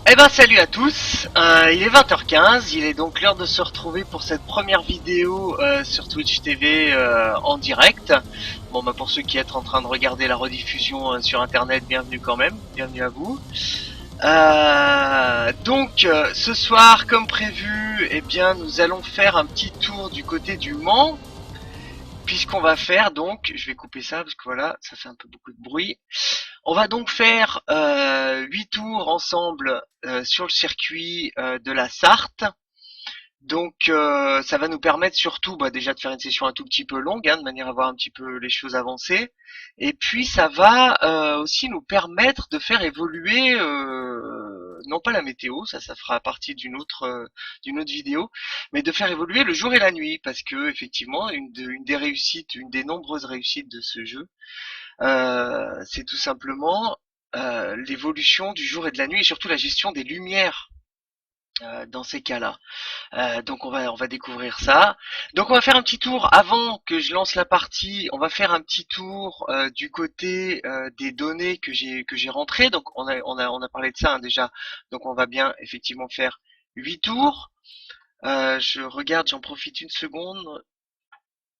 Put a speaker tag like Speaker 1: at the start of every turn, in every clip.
Speaker 1: Eh ben salut à tous, il est 20h15, il est donc l'heure de se retrouver pour cette première vidéo sur Twitch TV en direct. Bon bah pour ceux qui êtes en train de regarder la rediffusion sur internet, bienvenue quand même, bienvenue à vous. Ce soir comme prévu, eh bien nous allons faire un petit tour du côté du Mans. Puisqu'on va faire donc, je vais couper ça parce que voilà, ça fait un peu beaucoup de bruit. On va donc faire 8 tours ensemble sur le circuit de la Sarthe. Donc ça va nous permettre surtout déjà de faire une session un tout petit peu longue, de manière à voir un petit peu les choses avancer. Et puis ça va aussi nous permettre de faire évoluer non pas la météo, ça fera partie d'une autre vidéo, mais de faire évoluer le jour et la nuit, parce que effectivement une des réussites, une des nombreuses réussites de ce jeu, c'est tout simplement l'évolution du jour et de la nuit et surtout la gestion des lumières dans ces cas-là. Donc on va découvrir ça. Donc on va faire un petit tour avant que je lance la partie. On va faire un petit tour du côté des données que j'ai rentrées. Donc on a parlé de ça déjà. Donc on va bien effectivement faire 8 tours. Je regarde, j'en profite une seconde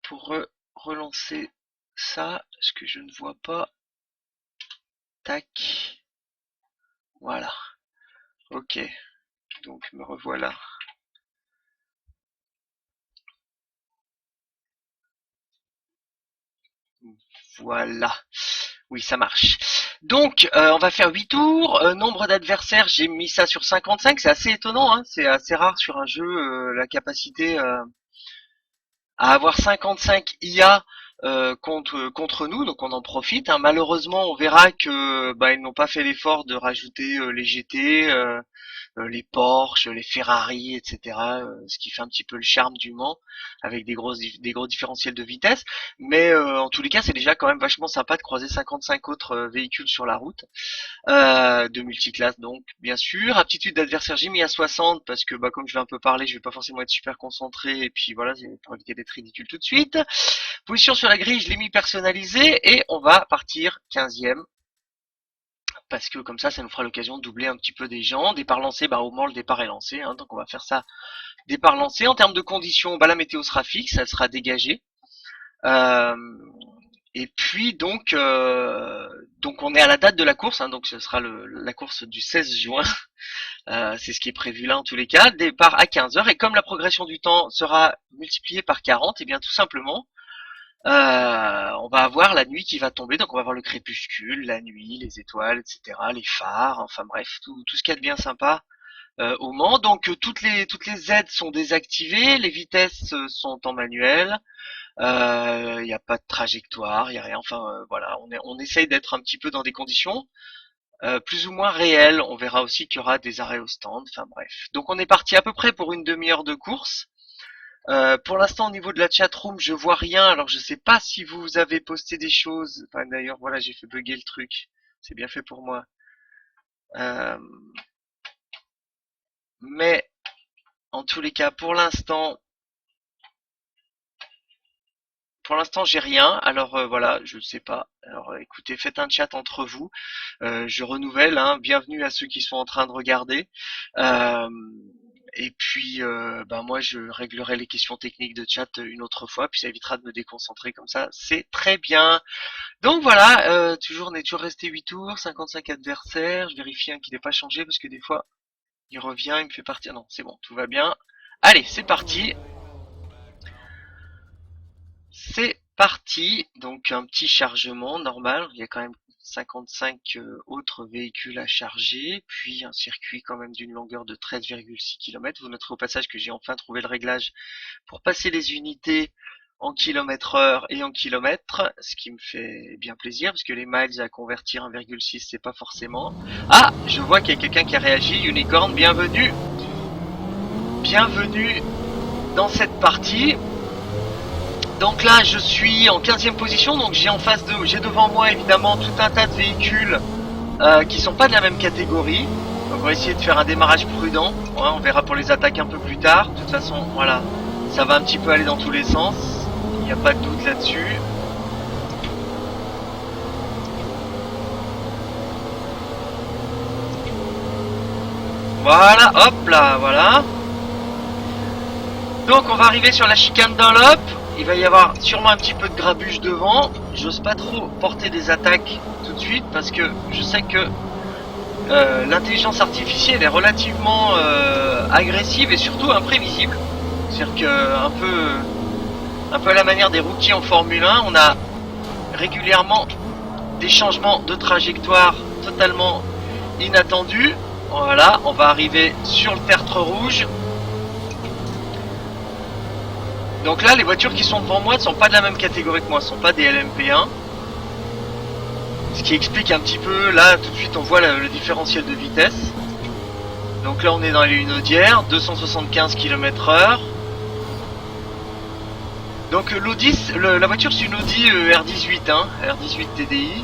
Speaker 1: pour relancer ça, parce que je ne vois pas. Tac. Voilà. Ok. Donc me revoilà. Voilà. Oui, ça marche. Donc, on va faire 8 tours. Nombre d'adversaires, j'ai mis ça sur 55. C'est assez étonnant, hein. C'est assez rare sur un jeu, la capacité à avoir 55 IA contre nous. Donc on en profite, hein. Malheureusement, on verra que ils n'ont pas fait l'effort de rajouter les GT, les Porsche, les Ferrari, etc. Ce qui fait un petit peu le charme du Mans, avec des gros différentiels de vitesse. Mais en tous les cas, c'est déjà quand même vachement sympa de croiser 55 autres véhicules sur la route, de multiclasse donc, bien sûr. Aptitude d'adversaire, j'ai mis à 60 parce que comme je vais un peu parler, je vais pas forcément être super concentré et puis voilà, pour éviter d'être ridicule tout de suite. Position sur la grille, je l'ai mis personnalisé et on va partir 15e. Parce que comme ça nous fera l'occasion de doubler un petit peu des gens. Départ lancé, au moins le départ est lancé, hein, donc on va faire ça. Départ lancé. En termes de conditions, la météo sera fixe, elle sera dégagée. Et puis donc on est à la date de la course, hein, donc ce sera la course du 16 juin. C'est ce qui est prévu là en tous les cas. Départ à 15h et comme la progression du temps sera multipliée par 40, et bien tout simplement on va avoir la nuit qui va tomber, donc on va avoir le crépuscule, la nuit, les étoiles, etc., les phares, enfin bref, tout ce qu'il y a de bien sympa au Mans. Donc toutes les aides sont désactivées, les vitesses sont en manuel, il n'y a pas de trajectoire, il n'y a rien. Enfin voilà, on essaye d'être un petit peu dans des conditions plus ou moins réelles. On verra aussi qu'il y aura des arrêts au stand. Enfin bref. Donc on est parti à peu près pour une demi-heure de course. Pour l'instant, au niveau de la chatroom, je vois rien. Alors, je sais pas si vous avez posté des choses. Enfin, d'ailleurs, voilà, j'ai fait bugger le truc. C'est bien fait pour moi. Euh, mais en tous les cas, pour l'instant, j'ai rien. Alors voilà, je sais pas. Alors, écoutez, faites un chat entre vous. Je renouvelle, hein, bienvenue à ceux qui sont en train de regarder. Euh, et puis, moi, je réglerai les questions techniques de chat une autre fois, puis ça évitera de me déconcentrer comme ça. C'est très bien. Donc voilà, on est toujours resté 8 tours, 55 adversaires. Je vérifie qu'il n'ait pas changé parce que des fois, il revient, il me fait partir. Non, c'est bon, tout va bien. Allez, c'est parti. C'est parti. Donc un petit chargement normal. Il y a quand même 55 autres véhicules à charger, puis un circuit quand même d'une longueur de 13,6 km. Vous noterez au passage que j'ai enfin trouvé le réglage pour passer les unités en km/h et en kilomètres, ce qui me fait bien plaisir, parce que les miles à convertir 1,6 c'est pas forcément. Ah, je vois qu'il y a quelqu'un qui a réagi. Unicorn, bienvenue. Bienvenue dans cette partie. Donc là, je suis en 15e position, donc j'ai devant moi évidemment tout un tas de véhicules qui sont pas de la même catégorie. Donc on va essayer de faire un démarrage prudent. Ouais, on verra pour les attaques un peu plus tard. De toute façon, voilà, ça va un petit peu aller dans tous les sens. Il n'y a pas de doute là-dessus. Voilà, hop là, voilà. Donc on va arriver sur la chicane Dunlop. Il va y avoir sûrement un petit peu de grabuge devant. J'ose pas trop porter des attaques tout de suite parce que je sais que l'intelligence artificielle est relativement agressive et surtout imprévisible. C'est-à-dire que un peu à la manière des rookies en Formule 1, on a régulièrement des changements de trajectoire totalement inattendus. Voilà, on va arriver sur le tertre rouge. Donc là, les voitures qui sont devant moi ne sont pas de la même catégorie que moi, ne sont pas des LMP1. Ce qui explique un petit peu, là tout de suite on voit le différentiel de vitesse. Donc là on est dans les Hunaudières, 275 km/h. Donc l'Audi, la voiture c'est une Audi R18, hein, R18 TDI.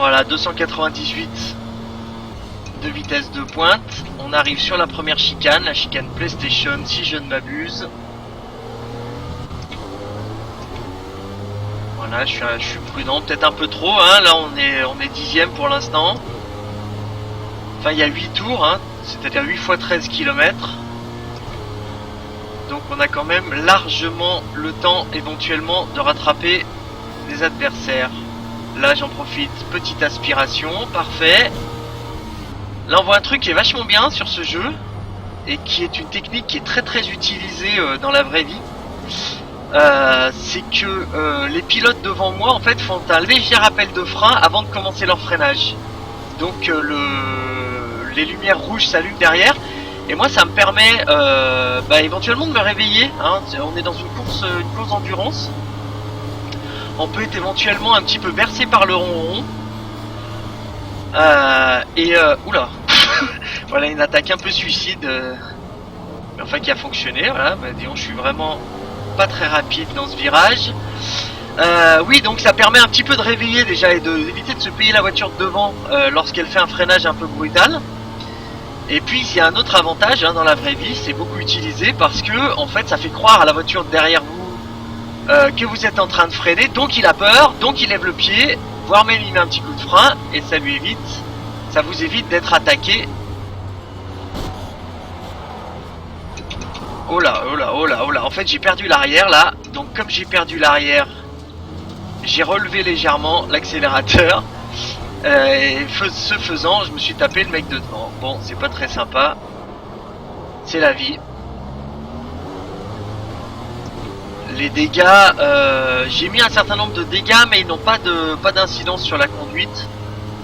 Speaker 1: Voilà, 298 de vitesse de pointe. On arrive sur la première chicane, la chicane PlayStation si je ne m'abuse. Voilà, je suis prudent, peut-être un peu trop, hein. Là on est 10e pour l'instant. Enfin il y a 8 tours, hein, c'est-à-dire 8 fois 13 km. Donc on a quand même largement le temps éventuellement de rattraper les adversaires. Là j'en profite, petite aspiration, parfait. Là on voit un truc qui est vachement bien sur ce jeu et qui est une technique qui est très utilisée dans la vraie vie. C'est que les pilotes devant moi en fait font un léger rappel de frein avant de commencer leur freinage. Donc les lumières rouges s'allument derrière et moi ça me permet éventuellement de me réveiller, hein. On est dans une course endurance. On peut être éventuellement un petit peu bercé par le ronron. Oula. Voilà une attaque un peu suicide, enfin qui a fonctionné. Voilà, disons je suis vraiment pas très rapide dans ce virage. Oui, donc ça permet un petit peu de réveiller déjà et d'éviter de se payer la voiture de devant lorsqu'elle fait un freinage un peu brutal. Et puis il y a un autre avantage, hein, dans la vraie vie, c'est beaucoup utilisé parce que en fait ça fait croire à la voiture derrière vous que vous êtes en train de freiner, donc il a peur, donc il lève le pied, voire même il met un petit coup de frein et ça vous évite d'être attaqué. Oh là, oh là, oh là, oh là. En fait j'ai perdu l'arrière là, donc comme j'ai perdu l'arrière, j'ai relevé légèrement l'accélérateur. Et ce faisant, je me suis tapé le mec de devant. Bon, c'est pas très sympa. C'est la vie. Les dégâts, j'ai mis un certain nombre de dégâts, mais ils n'ont pas d'incidence sur la conduite.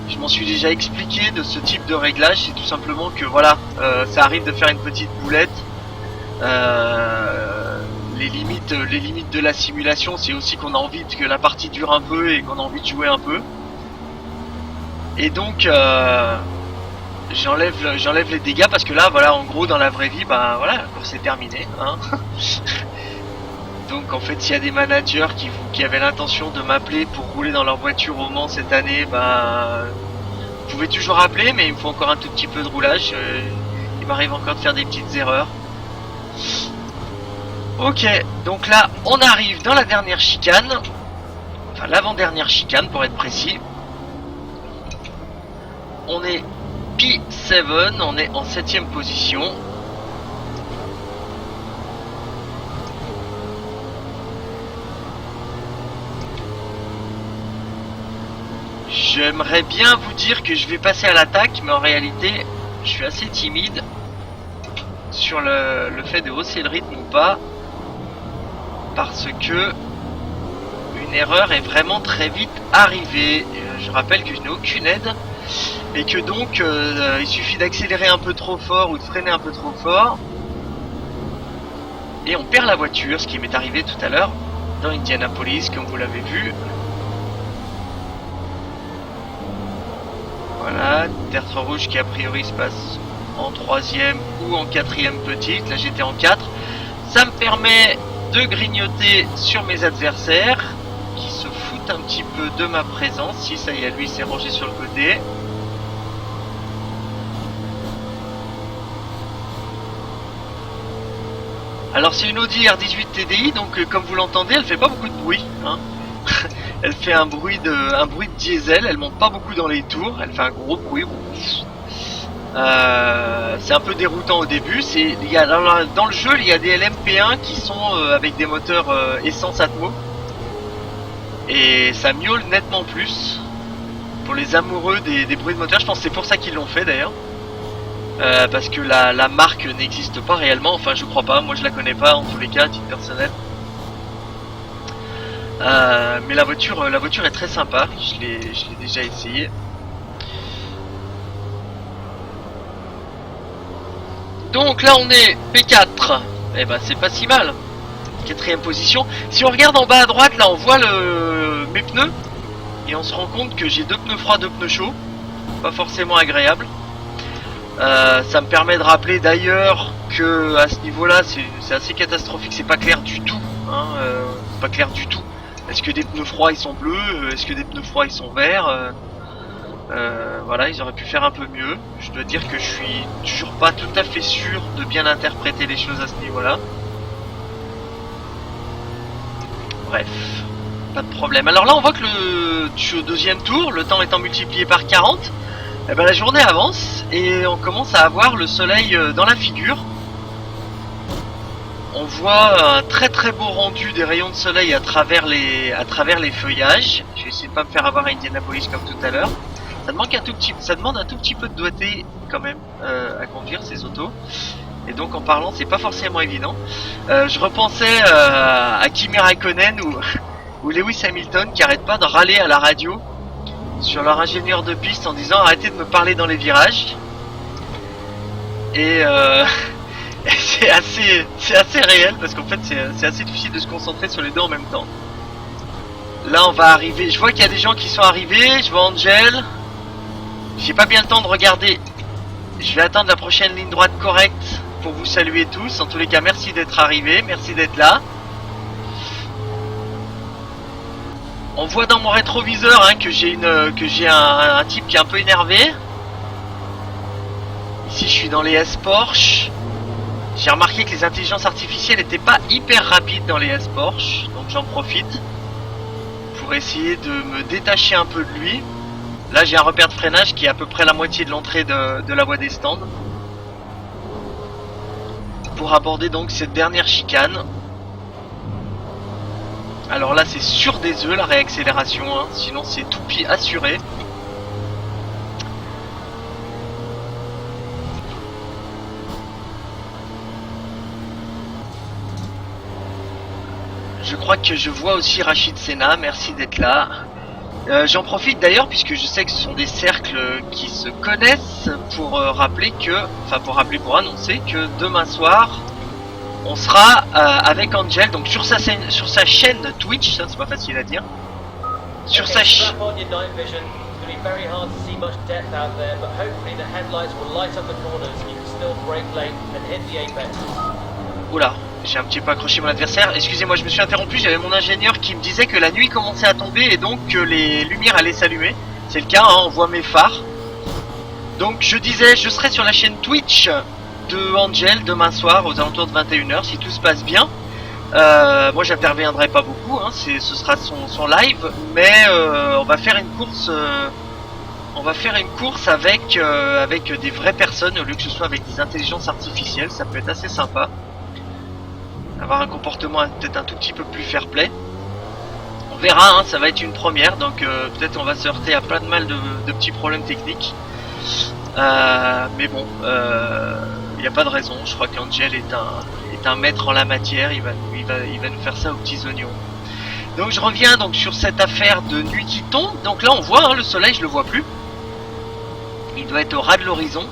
Speaker 1: Je m'en suis déjà expliqué de ce type de réglage. C'est tout simplement que voilà, ça arrive de faire une petite boulette. Les limites de la simulation, c'est aussi qu'on a envie que la partie dure un peu et qu'on a envie de jouer un peu. Et donc j'enlève les dégâts parce que là voilà, en gros dans la vraie vie, bah voilà, la course est terminée, hein. Donc en fait s'il y a des managers qui avaient l'intention de m'appeler pour rouler dans leur voiture au Mans cette année, bah vous pouvez toujours appeler, mais il me faut encore un tout petit peu de roulage. Il m'arrive encore de faire des petites erreurs. Ok, donc là on arrive dans la dernière chicane, enfin l'avant-dernière chicane pour être précis. On est P7, on est en 7ème position. J'aimerais bien vous dire que je vais passer à l'attaque, mais en réalité, je suis assez timide sur le fait de hausser le rythme ou pas, parce que une erreur est vraiment très vite arrivée. Je rappelle que je n'ai aucune aide. Et que donc il suffit d'accélérer un peu trop fort ou de freiner un peu trop fort et on perd la voiture, ce qui m'est arrivé tout à l'heure dans Indianapolis comme vous l'avez vu. Voilà, tertre rouge qui a priori se passe en 3ème ou en 4ème petite. Là j'étais en 4. Ça me permet de grignoter sur mes adversaires qui se foutent un petit peu de ma présence. Si ça y est, lui s'est rangé sur le côté. Alors c'est une Audi R18 TDI, donc comme vous l'entendez, elle fait pas beaucoup de bruit, hein. Elle fait un bruit de diesel, elle monte pas beaucoup dans les tours, elle fait un gros bruit. C'est un peu déroutant au début. Dans le jeu, il y a des LMP1 qui sont avec des moteurs essence Atmo. Et ça miaule nettement plus. Pour les amoureux des bruits de moteur, je pense que c'est pour ça qu'ils l'ont fait d'ailleurs. Parce que la marque n'existe pas réellement, enfin je crois pas, moi je la connais pas en tous les cas, à titre personnel. Mais la voiture est très sympa, je l'ai déjà essayé. Donc là on est P4, et ben c'est pas si mal. 4ème position. Si on regarde en bas à droite, là on voit mes pneus. Et on se rend compte que j'ai 2 pneus froids, 2 pneus chauds. Pas forcément agréable. Ça me permet de rappeler d'ailleurs que à ce niveau-là, c'est assez catastrophique. C'est pas clair du tout. Hein, c'est pas clair du tout. Est-ce que des pneus froids ils sont bleus? Est-ce que des pneus froids ils sont verts? Voilà, ils auraient pu faire un peu mieux. Je dois dire que je suis toujours pas tout à fait sûr de bien interpréter les choses à ce niveau-là. Bref, pas de problème. Alors là, on voit que au 2e tour, le temps étant multiplié par 40, eh ben, la journée avance et on commence à avoir le soleil dans la figure. On voit un très très beau rendu des rayons de soleil à travers les feuillages. Je vais essayer de pas me faire avoir à Indianapolis comme tout à l'heure. Ça demande un tout petit peu de doigté quand même à conduire ces autos. Et donc en parlant, c'est pas forcément évident. Je repensais à Kimi Raikkonen ou Lewis Hamilton qui arrêtent pas de râler à la radio sur leur ingénieur de piste en disant arrêtez de me parler dans les virages. Et c'est assez réel parce qu'en fait c'est assez difficile de se concentrer sur les deux en même temps. Là on va arriver, je vois qu'il y a des gens qui sont arrivés, je vois Angel. J'ai pas bien le temps de regarder. Je vais attendre la prochaine ligne droite correcte pour vous saluer tous. En tous les cas, merci d'être arrivés, merci d'être là. On voit dans mon rétroviseur hein, que j'ai un type qui est un peu énervé. Ici, je suis dans les S-Porsche. J'ai remarqué que les intelligences artificielles n'étaient pas hyper rapides dans les S-Porsche, donc j'en profite pour essayer de me détacher un peu de lui. Là j'ai un repère de freinage qui est à peu près la moitié de l'entrée de la voie des stands. Pour aborder donc cette dernière chicane. Alors là c'est sur des œufs la réaccélération, hein, sinon c'est toupie assuré. Je crois que je vois aussi Rachid Senna, merci d'être là. J'en profite d'ailleurs puisque je sais que ce sont des cercles qui se connaissent pour pour annoncer que demain soir on sera avec Angel donc sur sa chaîne Twitch, ça c'est pas facile à dire. Sur sa chaîne. Oula, j'ai un petit peu accroché mon adversaire. Excusez-moi, je me suis interrompu. J'avais mon ingénieur qui me disait que la nuit commençait à tomber et donc que les lumières allaient s'allumer. C'est le cas, hein, on voit mes phares. Donc je disais, je serai sur la chaîne Twitch de Angel demain soir aux alentours de 21 h si tout se passe bien. Moi j'interviendrai pas beaucoup, hein, ce sera son live, mais on va faire une course. On va faire une course avec des vraies personnes au lieu que ce soit avec des intelligences artificielles. Ça peut être assez sympa. Avoir un comportement peut-être un tout petit peu plus fair play. On verra, hein, ça va être une première, donc peut-être on va se heurter à plein de mal de petits problèmes techniques. Mais bon, il n'y a pas de raison. Je crois qu'Angel est un maître en la matière. Il va nous faire ça aux petits oignons. Donc je reviens donc sur cette affaire de nuit qui tombe. Donc là on voit hein, le soleil, je le vois plus. Il doit être au ras de l'horizon.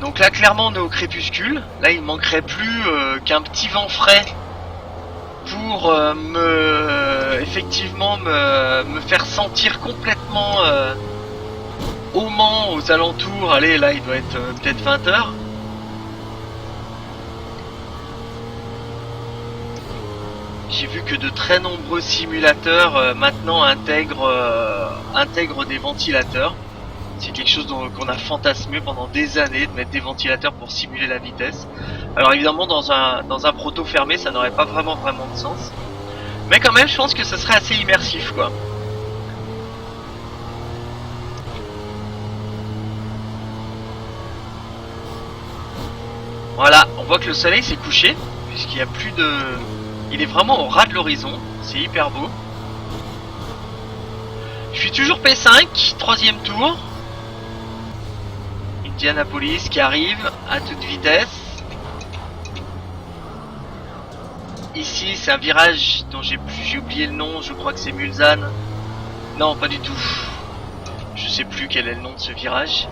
Speaker 1: Donc là clairement on est au crépuscule. Là il manquerait plus qu'un petit vent frais pour effectivement me faire sentir complètement au Mans, aux alentours. Allez, là il doit être peut-être 20 h. J'ai vu que de très nombreux simulateurs maintenant intègrent des ventilateurs. C'est quelque chose qu'on a fantasmé pendant des années, de mettre des ventilateurs pour simuler la vitesse. Alors évidemment dans un proto fermé ça n'aurait pas vraiment de sens. Mais quand même, je pense que ça serait assez immersif, quoi. Voilà, on voit que le soleil s'est couché, puisqu'il n'y a plus de... Il est vraiment au ras de l'horizon, c'est hyper beau. Je suis toujours P5, troisième tour. Indianapolis qui arrive à toute vitesse. Ici, c'est un virage dont j'ai oublié le nom, je crois que c'est Mulsanne. Non, pas du tout. Je sais plus quel est le nom de ce virage.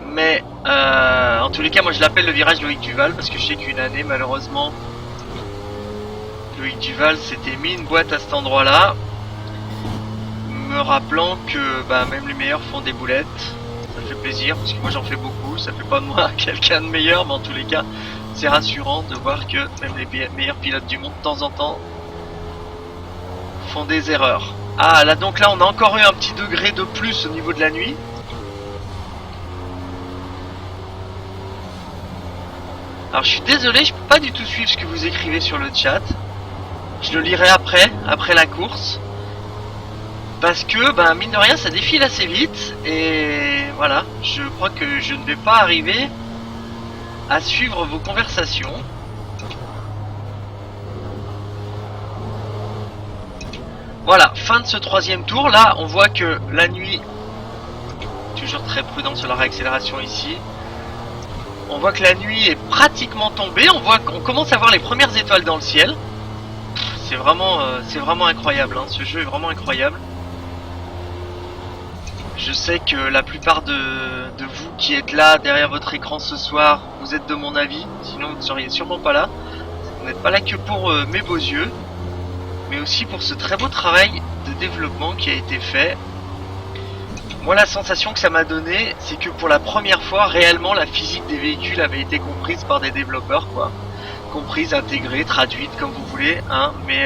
Speaker 1: Mais en tous les cas, moi je l'appelle le virage Loïc Duval parce que je sais qu'une année, malheureusement, Loïc Duval s'était mis une boîte à cet endroit-là, me rappelant que bah, même les meilleurs font des boulettes. Ça fait plaisir parce que moi j'en fais beaucoup, ça fait pas de moi quelqu'un de meilleur, mais en tous les cas, c'est rassurant de voir que même les meilleurs pilotes du monde, de temps en temps, font des erreurs. Ah là donc là on a encore eu un petit degré de plus au niveau de la nuit. Alors je suis désolé, je peux pas du tout suivre ce que vous écrivez sur le chat. Je le lirai après la course. Parce que, ben, mine de rien, ça défile assez vite. Et voilà, je crois que je ne vais pas arriver à suivre vos conversations. Voilà, fin de ce troisième tour. Là, on voit que la nuit, toujours très prudent sur la réaccélération ici. On voit que la nuit est pratiquement tombée. On voit qu'on commence à voir les premières étoiles dans le ciel. C'est vraiment incroyable. Hein. Ce jeu est vraiment incroyable. Je sais que la plupart de vous qui êtes là derrière votre écran ce soir, vous êtes de mon avis. Sinon, vous ne seriez sûrement pas là. Vous n'êtes pas là que pour mes beaux yeux, mais aussi pour ce très beau travail de développement qui a été fait. Moi, la sensation que ça m'a donné, c'est que pour la première fois, réellement, la physique des véhicules avait été comprise par des développeurs, quoi. Comprise, intégrée, traduite, comme vous voulez, hein. Mais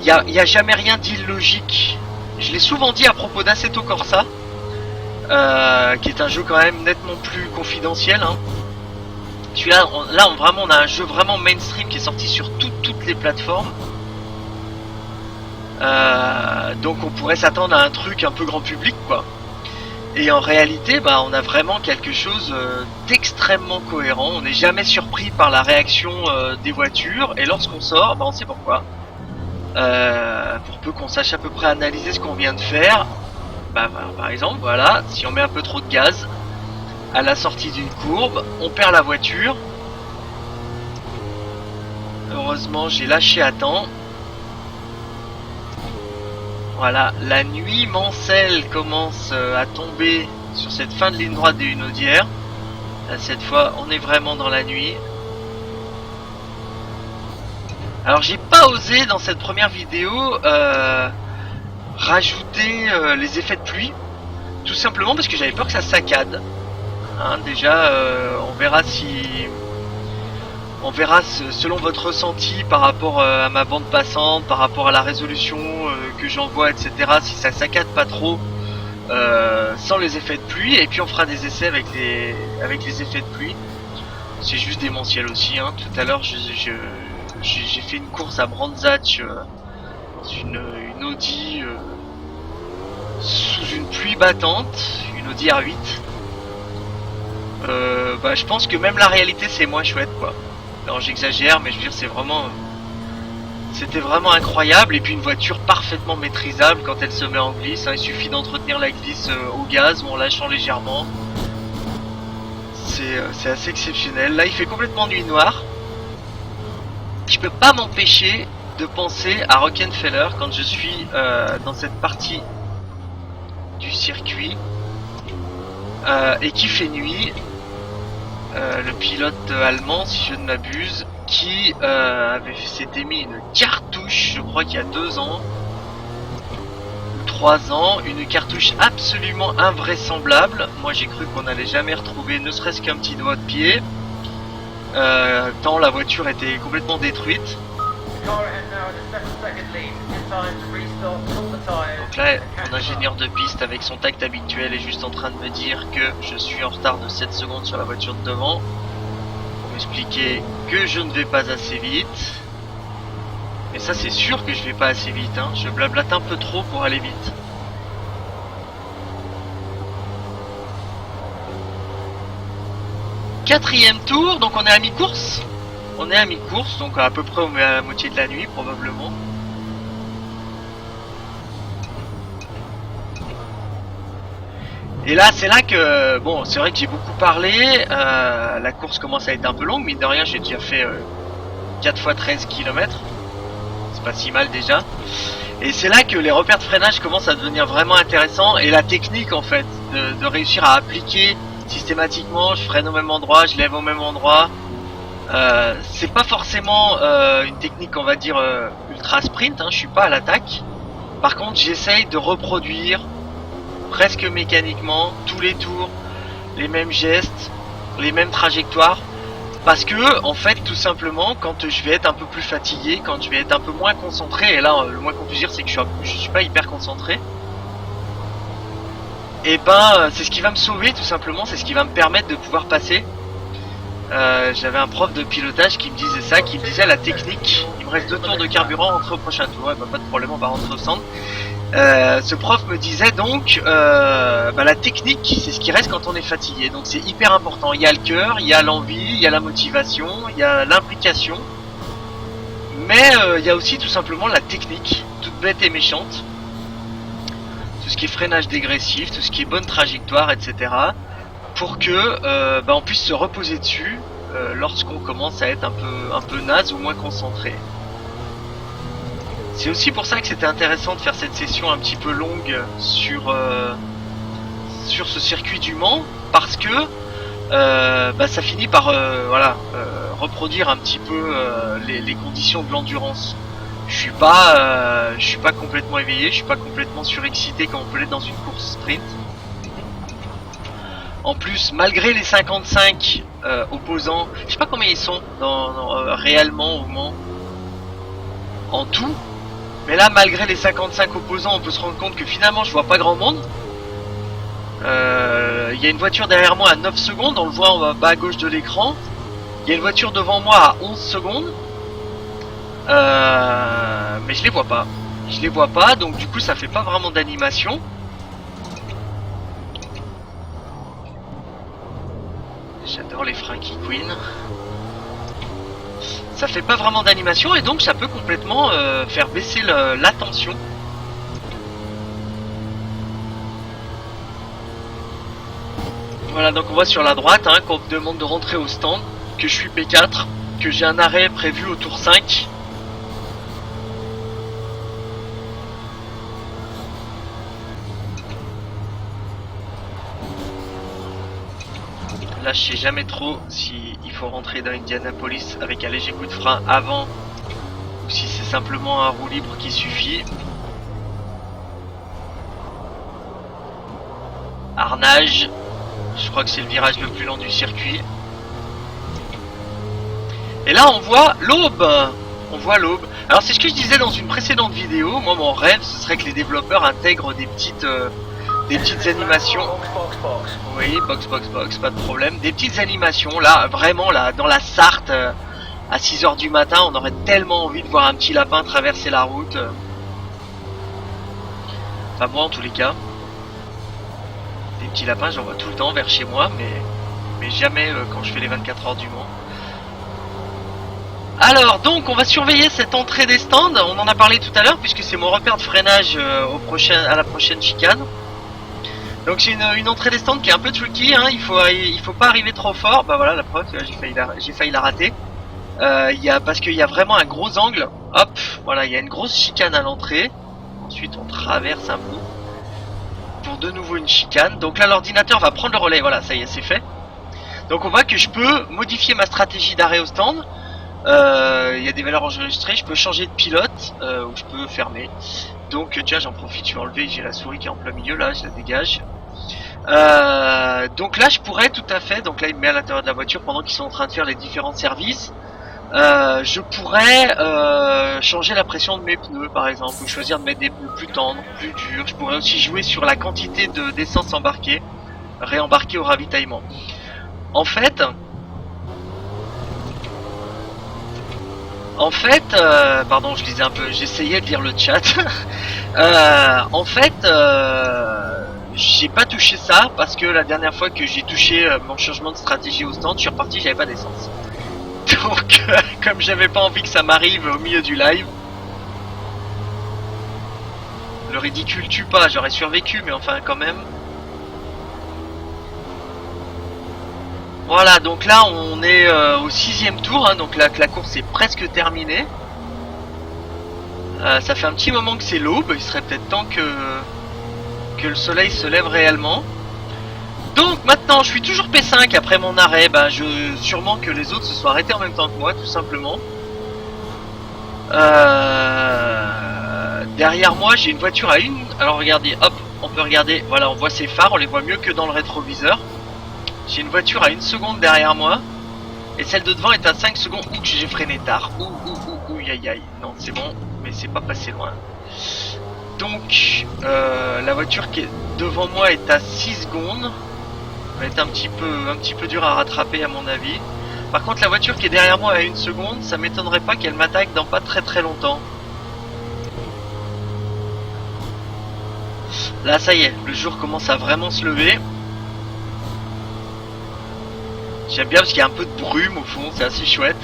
Speaker 1: y a jamais rien d'illogique. Je l'ai souvent dit à propos d'Assetto Corsa, qui est un jeu quand même nettement plus confidentiel, hein. Celui-là, on a un jeu vraiment mainstream qui est sorti sur toutes les plateformes. Donc on pourrait s'attendre à un truc un peu grand public, quoi. Et en réalité, bah, on a vraiment quelque chose d'extrêmement cohérent. On n'est jamais surpris par la réaction des voitures. Et lorsqu'on sort, bah, on sait pourquoi. Pour peu qu'on sache à peu près analyser ce qu'on vient de faire. Bah, par exemple, voilà, si on met un peu trop de gaz à la sortie d'une courbe, on perd la voiture. Heureusement, j'ai lâché à temps. Voilà, la nuit mancelle commence à tomber sur cette fin de ligne droite des Hunaudières. Là, cette fois, on est vraiment dans la nuit. Alors, j'ai pas osé dans cette première vidéo rajouter les effets de pluie. Tout simplement parce que j'avais peur que ça saccade. Hein, déjà, on verra selon votre ressenti par rapport à ma bande passante, par rapport à la résolution que j'envoie, etc. Si ça saccade pas trop sans les effets de pluie. Et puis on fera des essais avec les effets de pluie. C'est juste démentiel aussi. Hein. Tout à l'heure, j'ai fait une course à Brands Hatch dans une Audi sous une pluie battante, une Audi R8. Bah, je pense que même la réalité c'est moins chouette, quoi. Alors j'exagère, mais je veux dire c'était vraiment incroyable. Et puis une voiture parfaitement maîtrisable quand elle se met en glisse, hein. Il suffit d'entretenir la glisse au gaz ou en lâchant légèrement. C'est assez exceptionnel. Là il fait complètement nuit noire. Je peux pas m'empêcher de penser à Rockefeller quand je suis dans cette partie du circuit et qui fait nuit. Le pilote allemand, si je ne m'abuse, qui s'était mis une cartouche, je crois qu'il y a 2 ans ou 3 ans, une cartouche absolument invraisemblable. Moi j'ai cru qu'on n'allait jamais retrouver ne serait-ce qu'un petit doigt de pied, tant la voiture était complètement détruite. Donc là, mon ingénieur de piste avec son tact habituel est juste en train de me dire que je suis en retard de 7 secondes sur la voiture de devant, pour m'expliquer que je ne vais pas assez vite. ça c'est sûr que je vais pas assez vite, hein. Je blablate un peu trop pour aller vite. Quatrième tour, donc on est à mi-course. On est à mi-course, donc à peu près on est à la moitié de la nuit probablement. Et là, c'est là que, bon, c'est vrai que j'ai beaucoup parlé, la course commence à être un peu longue, mais de rien, j'ai déjà fait 4 fois 13 km. C'est pas si mal déjà. Et c'est là que les repères de freinage commencent à devenir vraiment intéressants, et la technique en fait, de réussir à appliquer systématiquement, je freine au même endroit, je lève au même endroit. C'est pas forcément une technique, on va dire, ultra sprint, hein, je suis pas à l'attaque. Par contre, j'essaye de reproduire presque mécaniquement tous les tours, les mêmes gestes, les mêmes trajectoires, parce que en fait tout simplement quand je vais être un peu plus fatigué, quand je vais être un peu moins concentré, et là le moins qu'on puisse dire c'est que je suis pas hyper concentré, et ben c'est ce qui va me sauver tout simplement, c'est ce qui va me permettre de pouvoir passer. J'avais un prof de pilotage qui me disait ça, qui me disait la technique, il me reste 2 tours de carburant, rentrer au prochain tour, ouais, bah, pas de problème, on va rentrer au centre. Ce prof me disait donc la technique c'est ce qui reste quand on est fatigué, donc c'est hyper important. Il y a le cœur, il y a l'envie, il y a la motivation, il y a l'implication, mais il y a aussi tout simplement la technique, toute bête et méchante, tout ce qui est freinage dégressif, tout ce qui est bonne trajectoire, etc. pour que on puisse se reposer dessus lorsqu'on commence à être un peu naze ou moins concentré. C'est aussi pour ça que c'était intéressant de faire cette session un petit peu longue sur ce circuit du Mans, parce que ça finit par reproduire un petit peu les conditions de l'endurance. Je suis pas complètement éveillé, je suis pas complètement surexcité comme on peut l'être dans une course sprint. En plus, malgré les 55 opposants, je sais pas combien ils sont réellement au Mans en tout. Mais là, malgré les 55 opposants, on peut se rendre compte que finalement, je vois pas grand monde. Il y a une voiture derrière moi à 9 secondes, on le voit en bas à gauche de l'écran. Il y a une voiture devant moi à 11 secondes. Mais je les vois pas. Je les vois pas, donc du coup, ça fait pas vraiment d'animation. J'adore les Frankie Queen. Ça fait pas vraiment d'animation et donc ça peut complètement faire baisser la tension. Voilà, donc on voit sur la droite qu'on me demande de rentrer au stand, que je suis P4, que j'ai un arrêt prévu au tour 5. Là, je sais jamais trop si il faut rentrer dans Indianapolis avec un léger coup de frein avant ou si c'est simplement un roue libre qui suffit. Arnage, je crois que c'est le virage le plus long du circuit. Et là, on voit l'aube. On voit l'aube. Alors, c'est ce que je disais dans une précédente vidéo. Moi, mon rêve, ce serait que les développeurs intègrent des petites animations. Oui, box, pas de problème. Des petites animations, là, vraiment, là, dans la Sarthe, à 6h du matin, on aurait tellement envie de voir un petit lapin traverser la route. Enfin, moi, en tous les cas. Des petits lapins, j'en vois tout le temps vers chez moi, mais jamais quand je fais les 24 heures du Mans. Alors, donc, on va surveiller cette entrée des stands. On en a parlé tout à l'heure, puisque c'est mon repère de freinage à la prochaine chicane. Donc c'est une entrée des stands qui est un peu tricky, il faut pas arriver trop fort. Bah voilà, la preuve, j'ai failli la rater. Parce qu'il y a vraiment un gros angle. Hop, voilà, il y a une grosse chicane à l'entrée. Ensuite on traverse un bout pour de nouveau une chicane. Donc là l'ordinateur va prendre le relais, voilà, ça y est, c'est fait. Donc on voit que je peux modifier ma stratégie d'arrêt au stand. Il y a des valeurs enregistrées, je peux changer de pilote ou je peux fermer. Donc tiens, j'en profite, je vais enlever, j'ai la souris qui est en plein milieu là, je la dégage. Donc là je pourrais tout à fait, donc là il me met à l'intérieur de la voiture pendant qu'ils sont en train de faire les différents services. Je pourrais changer la pression de mes pneus par exemple, ou choisir de mettre des pneus plus tendres, plus durs. Je pourrais aussi jouer sur la quantité d'essence embarquée, réembarquée au ravitaillement. En fait, En fait, pardon, je lisais un peu, j'essayais de lire le chat. En fait, j'ai pas touché ça parce que la dernière fois que j'ai touché mon changement de stratégie au stand, je suis reparti, j'avais pas d'essence. Donc, comme j'avais pas envie que ça m'arrive au milieu du live, le ridicule tue pas, j'aurais survécu, mais enfin quand même. Voilà, donc là on est au 6ème tour, hein, donc la course est presque terminée. Ça fait un petit moment que c'est l'aube, il serait peut-être temps que le soleil se lève réellement. Donc maintenant je suis toujours P5 après mon arrêt, sûrement que les autres se soient arrêtés en même temps que moi tout simplement. Derrière moi j'ai une voiture à une, alors regardez, hop, on peut regarder, voilà on voit ses phares, on les voit mieux que dans le rétroviseur. J'ai une voiture à 1 seconde derrière moi, et celle de devant est à 5 secondes. Ouh, j'ai freiné tard. Ouh, aïe aïe. Non, c'est bon, mais c'est pas passé loin. Donc, la voiture qui est devant moi est à 6 secondes. Va être un petit peu dur à rattraper à mon avis. Par contre, la voiture qui est derrière moi à 1 seconde, ça m'étonnerait pas qu'elle m'attaque dans pas très longtemps. Là, ça y est, le jour commence à vraiment se lever. J'aime bien parce qu'il y a un peu de brume au fond, c'est assez chouette.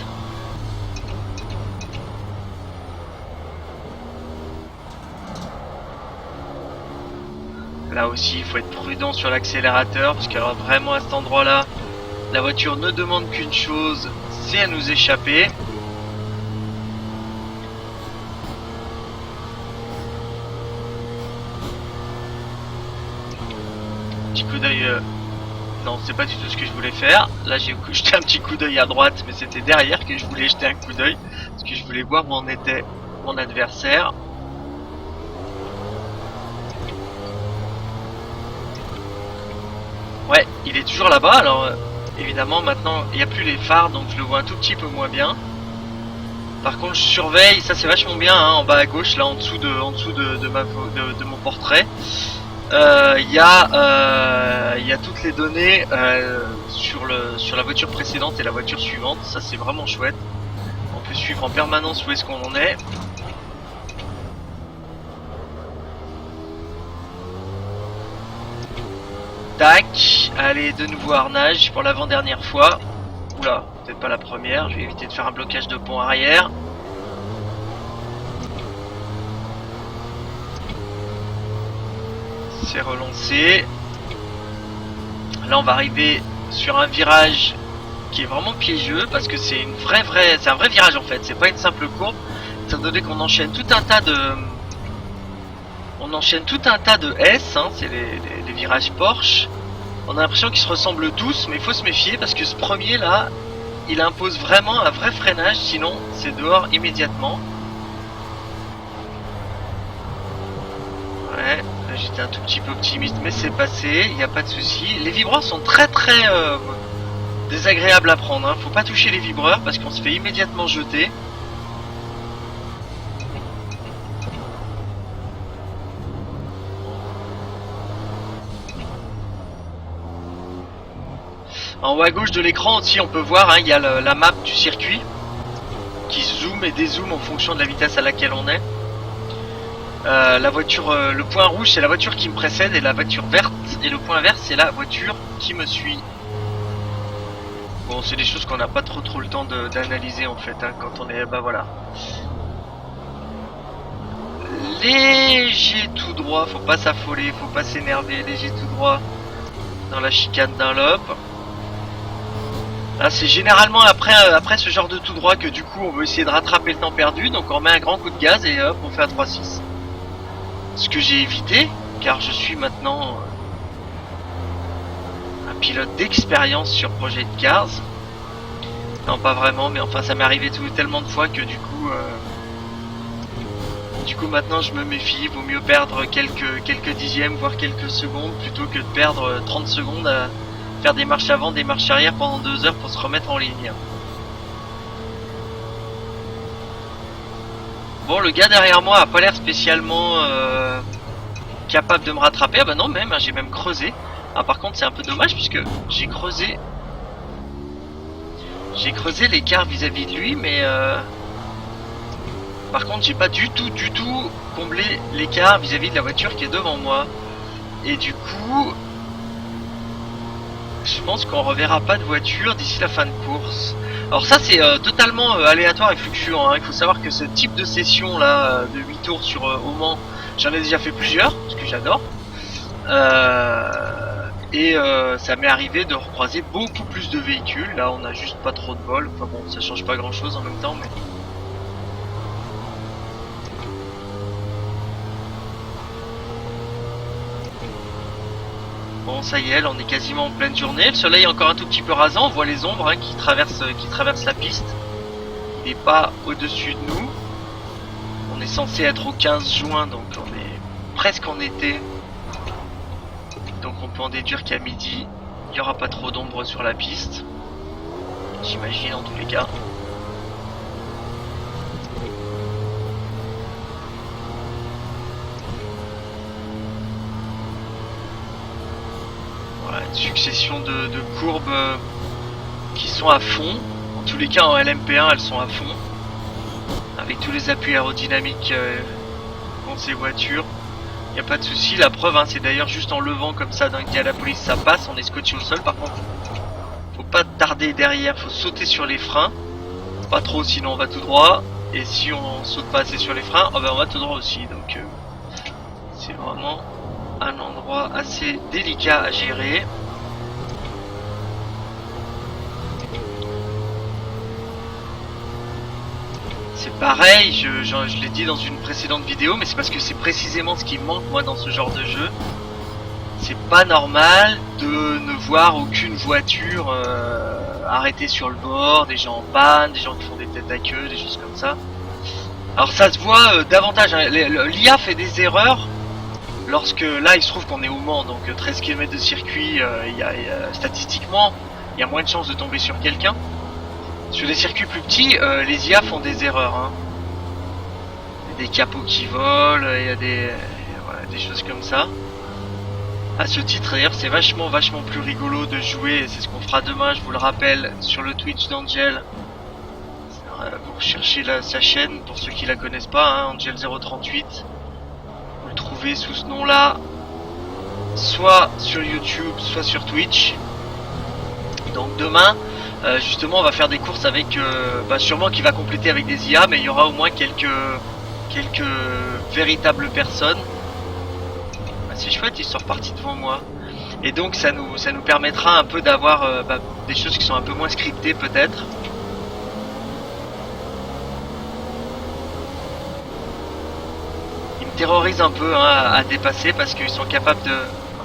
Speaker 1: Là aussi, il faut être prudent sur l'accélérateur parce que vraiment à cet endroit-là, la voiture ne demande qu'une chose, c'est à nous échapper. Petit coup d'œil. Non, c'est pas du tout ce que je voulais faire. Là, j'ai jeté un petit coup d'œil à droite, mais c'était derrière que je voulais jeter un coup d'œil parce que je voulais voir où en était mon adversaire. Ouais, il est toujours là-bas. Alors, évidemment, maintenant, il n'y a plus les phares, donc je le vois un tout petit peu moins bien. Par contre, je surveille, ça c'est vachement bien, hein, en bas à gauche, là en dessous de mon portrait. Il y a toutes les données sur la voiture précédente et la voiture suivante. Ça c'est vraiment chouette. On peut suivre en permanence où est-ce qu'on en est. Tac, allez de nouveau harnage pour l'avant-dernière fois. Oula, peut-être pas la première, je vais éviter de faire un blocage de pont arrière. C'est relancé. Là on va arriver sur un virage qui est vraiment piégeux parce que c'est c'est un vrai virage en fait, c'est pas une simple courbe, étant donné qu'on enchaîne tout un tas de S, hein, c'est les virages Porsche. On a l'impression qu'ils se ressemblent tous, mais il faut se méfier parce que ce premier là, il impose vraiment un vrai freinage, sinon c'est dehors immédiatement. Ouais, là j'étais un tout petit peu optimiste, mais c'est passé, il n'y a pas de souci. Les vibreurs sont très désagréables à prendre, hein. Faut pas toucher les vibreurs parce qu'on se fait immédiatement jeter. En haut à gauche de l'écran aussi on peut voir, hein, il y a la map du circuit qui zoome et dézoome en fonction de la vitesse à laquelle on est. La voiture, le point rouge c'est la voiture qui me précède et la voiture verte, et le point vert c'est la voiture qui me suit. Bon, c'est des choses qu'on n'a pas trop le temps d'analyser en fait, hein, quand on est, voilà. Léger tout droit, faut pas s'affoler, faut pas s'énerver, léger tout droit dans la chicane d'un lobe. Là c'est généralement après ce genre de tout droit que du coup on veut essayer de rattraper le temps perdu, donc on met un grand coup de gaz et hop on fait un 3-6. Ce que j'ai évité, car je suis maintenant un pilote d'expérience sur Project Cars. Non pas vraiment, mais enfin ça m'est arrivé tellement de fois que du coup maintenant je me méfie, vaut mieux perdre quelques dixièmes voire quelques secondes plutôt que de perdre 30 secondes à faire des marches avant, des marches arrière pendant 2 heures pour se remettre en ligne. Bon, le gars derrière moi a pas l'air spécialement capable de me rattraper. Ah bah non, même, hein, j'ai même creusé. Ah par contre c'est un peu dommage puisque j'ai creusé l'écart vis-à-vis de lui, mais Par contre, j'ai pas du tout comblé l'écart vis-à-vis de la voiture qui est devant moi. Et du coup, je pense qu'on reverra pas de voiture d'ici la fin de course. Alors ça c'est totalement aléatoire et fluctuant, hein. Il faut savoir que ce type de session là de 8 tours sur au Mans, j'en ai déjà fait plusieurs, parce que j'adore. Ça m'est arrivé de recroiser beaucoup plus de véhicules. Là on a juste pas trop de bol. Enfin bon, ça change pas grand chose en même temps, mais... Bon, ça y est, là, on est quasiment en pleine journée. Le soleil est encore un tout petit peu rasant. On voit les ombres hein, qui traversent la piste. Il n'est pas au-dessus de nous. On est censé être au 15 juin, donc on est presque en été. Donc on peut en déduire qu'à midi, il n'y aura pas trop d'ombre sur la piste. J'imagine en tous les cas. Une succession de courbes qui sont à fond. En tous les cas en LMP1 elles sont à fond. Avec tous les appuis aérodynamiques contre ces voitures. Il n'y a pas de souci. La preuve hein, c'est d'ailleurs juste en levant comme ça d'un gué à la police ça passe. On est scotché au sol par contre. Faut pas tarder derrière, faut sauter sur les freins. Pas trop sinon on va tout droit. Et si on saute pas assez sur les freins, oh ben on va tout droit aussi. Donc c'est vraiment un endroit assez délicat à gérer. C'est pareil, je l'ai dit dans une précédente vidéo, mais c'est parce que c'est précisément ce qui me manque moi dans ce genre de jeu. C'est pas normal de ne voir aucune voiture arrêtée sur le bord, des gens en panne, des gens qui font des têtes à queue, des choses comme ça. Alors ça se voit davantage, hein. L'IA fait des erreurs lorsque là il se trouve qu'on est au Mans, donc 13 km de circuit, statistiquement il y a moins de chances de tomber sur quelqu'un. Sur les circuits plus petits, les IA font des erreurs. Hein. Il y a des capots qui volent, il y a des choses comme ça. À ce titre, d'ailleurs, c'est vachement plus rigolo de jouer. C'est ce qu'on fera demain, je vous le rappelle, sur le Twitch d'Angel. Vous recherchez sa chaîne, pour ceux qui la connaissent pas, hein, Angel038. Vous le trouvez sous ce nom-là, soit sur YouTube, soit sur Twitch. Donc demain... justement on va faire des courses avec sûrement qui va compléter avec des IA, mais il y aura au moins quelques véritables personnes. C'est chouette, ils sont repartis devant moi. Et donc ça nous permettra un peu d'avoir des choses qui sont un peu moins scriptées peut-être. Ils me terrorisent un peu hein, à dépasser parce qu'ils sont capables de...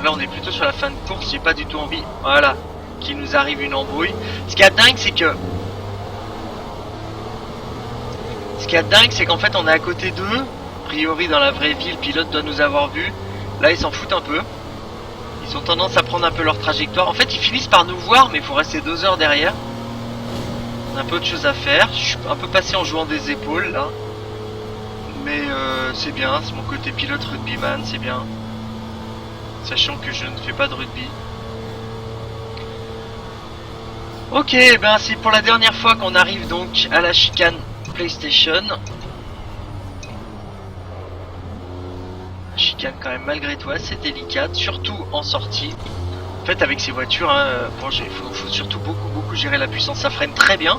Speaker 1: Là on est plutôt sur la fin de course, j'ai pas du tout envie. Voilà. Qu'il nous arrive une embrouille. Ce qui est dingue, c'est qu'en fait on est à côté d'eux. A priori dans la vraie vie, le pilote doit nous avoir vus. Là ils s'en foutent un peu. Ils ont tendance à prendre un peu leur trajectoire. En fait ils finissent par nous voir, mais il faut rester 2 heures derrière. On a un peu de choses à faire. Je suis un peu passé en jouant des épaules là. Mais c'est bien, c'est mon côté pilote rugbyman, c'est bien. Sachant que je ne fais pas de rugby. Ok, ben c'est pour la dernière fois qu'on arrive donc à la chicane PlayStation. Chicane quand même malgré tout assez délicate, surtout en sortie. En fait avec ces voitures, hein, faut surtout beaucoup gérer la puissance, ça freine très bien.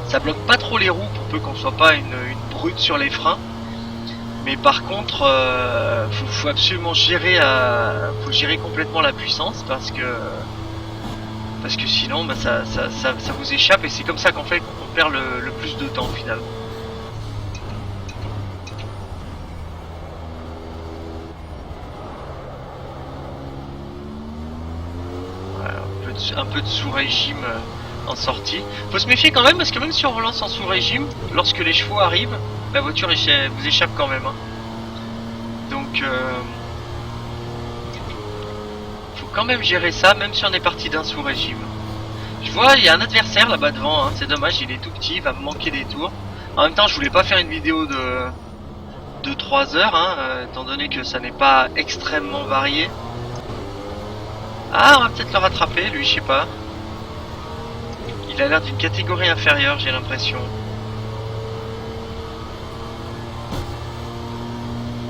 Speaker 1: Ça bloque pas trop les roues pour peu qu'on soit pas une brute sur les freins. Mais par contre, faut absolument gérer, faut gérer complètement la puissance parce que sinon ça vous échappe et c'est comme ça qu'on fait qu'on perd le plus de temps finalement. Voilà, un peu de sous-régime en sortie. Faut se méfier quand même parce que même si on relance en sous-régime, lorsque les chevaux arrivent, la voiture vous échappe quand même. Hein. Donc faut quand même gérer ça même si on est parti d'un sous-régime. Je vois, il y a un adversaire là-bas devant, hein. C'est dommage, il est tout petit, il va me manquer des tours. En même temps, je voulais pas faire une vidéo de 3 heures, hein, étant donné que ça n'est pas extrêmement varié. Ah, on va peut-être le rattraper, lui, je sais pas. Il a l'air d'une catégorie inférieure, j'ai l'impression.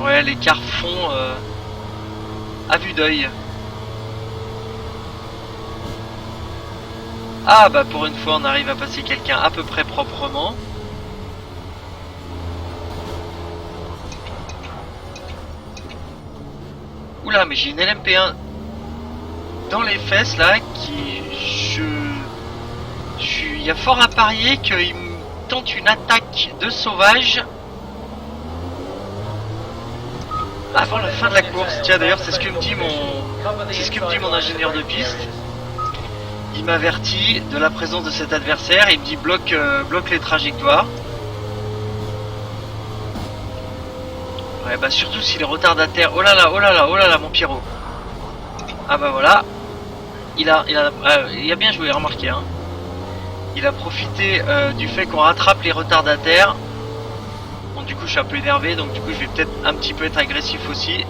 Speaker 1: Ouais, l'écart fond à vue d'œil. Ah bah pour une fois on arrive à passer quelqu'un à peu près proprement. Oula, mais j'ai une LMP1 dans les fesses là qui... Il y a fort à parier qu'il me tente une attaque de sauvage avant la fin de la course. Tiens d'ailleurs c'est ce que me dit mon ingénieur de piste. Il m'avertit de la présence de cet adversaire, il me dit bloque les trajectoires. Ouais bah surtout s'il est retardataire. Oh là là, oh là là, oh là là mon Pierrot. Ah bah voilà. Il a bien joué, remarquez hein. Il a profité du fait qu'on rattrape les retardataires. Bon du coup je suis un peu énervé, donc du coup je vais peut-être un petit peu être agressif aussi.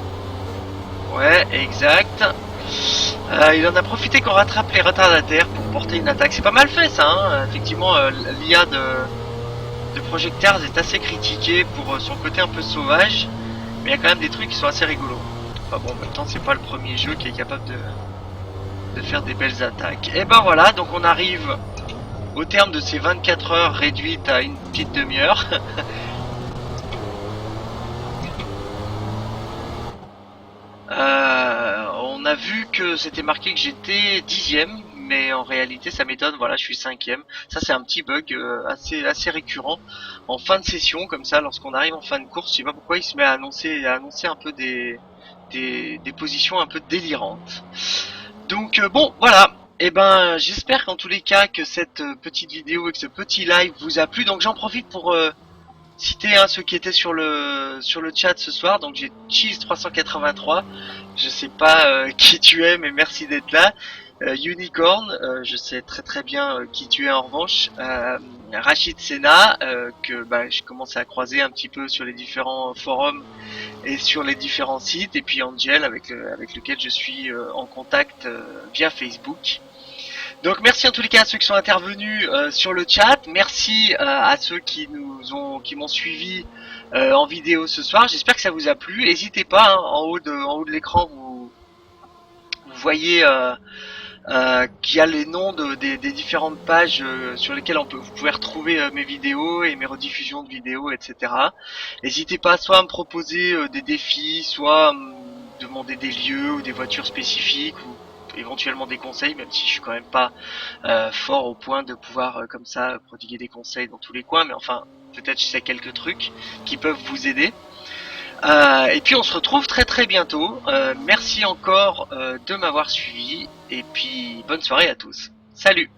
Speaker 1: Ouais, exact. Il en a profité qu'on rattrape les retardataires pour porter une attaque. C'est pas mal fait ça, hein. Effectivement l'IA de Project Cars est assez critiquée pour son côté un peu sauvage. Mais il y a quand même des trucs qui sont assez rigolos. Enfin bon, en même temps c'est pas le premier jeu qui est capable de faire des belles attaques. Et ben voilà, donc on arrive au terme de ces 24 heures réduites à une petite demi-heure. On a vu que c'était marqué que j'étais 10ème, mais en réalité ça m'étonne, voilà je suis 5ème. Ça c'est un petit bug assez récurrent en fin de session, comme ça lorsqu'on arrive en fin de course, je sais pas pourquoi il se met à annoncer un peu des positions un peu délirantes. Donc bon voilà. Et ben j'espère qu'en tous les cas que cette petite vidéo et que ce petit live vous a plu. Donc j'en profite pour citer ceux qui étaient sur le chat ce soir. Donc j'ai Cheese 383. Je sais pas qui tu es, mais merci d'être là. Unicorn, je sais très bien qui tu es en revanche. Rachid Sena, que bah, je commence à croiser un petit peu sur les différents forums et sur les différents sites. Et puis Angel, avec lequel je suis en contact via Facebook. Donc merci en tous les cas à ceux qui sont intervenus sur le chat. Merci à ceux qui m'ont suivi en vidéo ce soir. J'espère que ça vous a plu. N'hésitez pas, hein, en haut de l'écran, vous voyez qu'il y a les noms des différentes pages sur lesquelles vous pouvez retrouver mes vidéos et mes rediffusions de vidéos, etc. N'hésitez pas soit à me proposer des défis, soit à me demander des lieux ou des voitures spécifiques, ou éventuellement des conseils, même si je suis quand même pas fort au point de pouvoir comme ça prodiguer des conseils dans tous les coins, mais enfin peut-être je sais quelques trucs qui peuvent vous aider. Et puis on se retrouve très bientôt. Merci encore de m'avoir suivi et puis bonne soirée à tous. Salut!